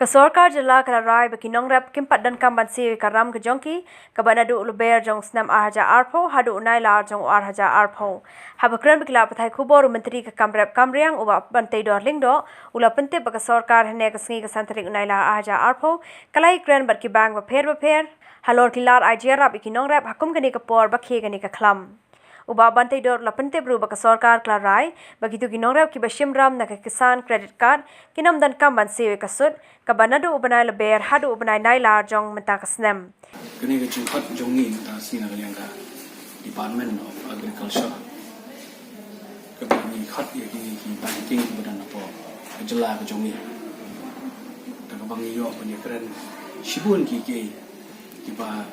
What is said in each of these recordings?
Sorkar jela kalarai bagi Nongrep kimpat dan kamban Siew karam ke Jongki ke Naduh Lber Jong snam Haduh Arpo Haduh Nailar Jong Haduh Arpo habakran bagi patai kubor menteri ke kamrep kamriang uba bantai dor lingdo ula pente bagi Sorkar hene ke sengi ke santri Nailar Haduh Arpo kalai kran bagi bang beper halor kilar IJR bagi Nongrep hakum gani ke por bagi gani ke klam uba bantai dor la pente bru bagi Sorkar kalarai bagi tu Nongrep ki bashimram na ke kisan credit card kinam dan kamban Siew kasut Naduh ubanai Lber Haduh ubanai Nailar Jong mentah kesnem. Kini kecungkat Jongi mentah sini kalian ka Department of Agriculture. Kebani kat ya kini ki banking kemudian apa kejela ke Jongi. Dan kebangi yo punya keren sibun ki ba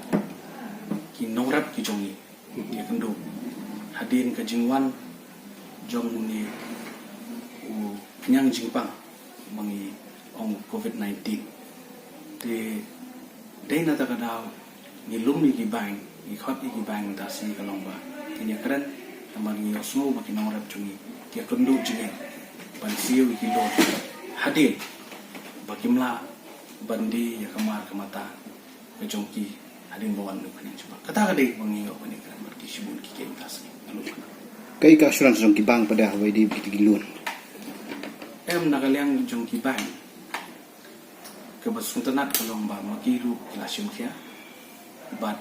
ki Nongrep ki Jongi dia kendu hadin ke Jingwan Jong ni penyang Jingpang mengi ong COVID-19 di dana tak ada ni lum ni bang ni khot ni bang ta si kalong ba ni keren tamang ni osmo bagi Nongrep Jongi dia kundu jinge ban Siew ki lo hadin bagi mla bandi ya kamar kemata ke Jongki hadin bawan lu kan coba kata kade mengi yo ni keren bagi sibun ki ke tas lalu kai ka assurance Jongki bang pada hawai di gilun nakaliang Jongki bang kebesuntanat kalong ba makiru kilasyum kia bat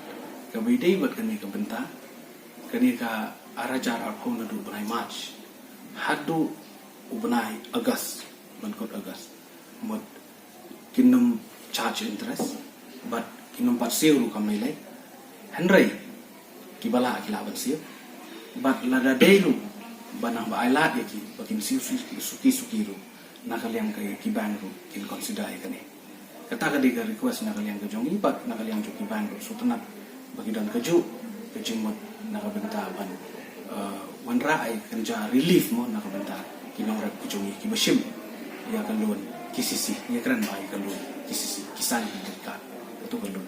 kabidai bat kani kebenta kani ka arajar arpo Naduh benai March Haduh ubenai August bankot August mot kinum charge interest bat kinum pat Siew ru kamai Henry kibala kilaban Siew bat lada deilu banang ba ailat ya ki bakin Siew suki ru nakaliang kay kibang ru kin consider kani kata kadi request nakaliang ke Jong ipat nakaliang Jong kibang ru sutanat bagi dan keju kejimut nakabenta ban wanra ai kerja relief mo nakabenta kinongrep ke Jong ki bashim ya kalun kisisi ya kran bai kalun kisisi kisan dekat itu kalun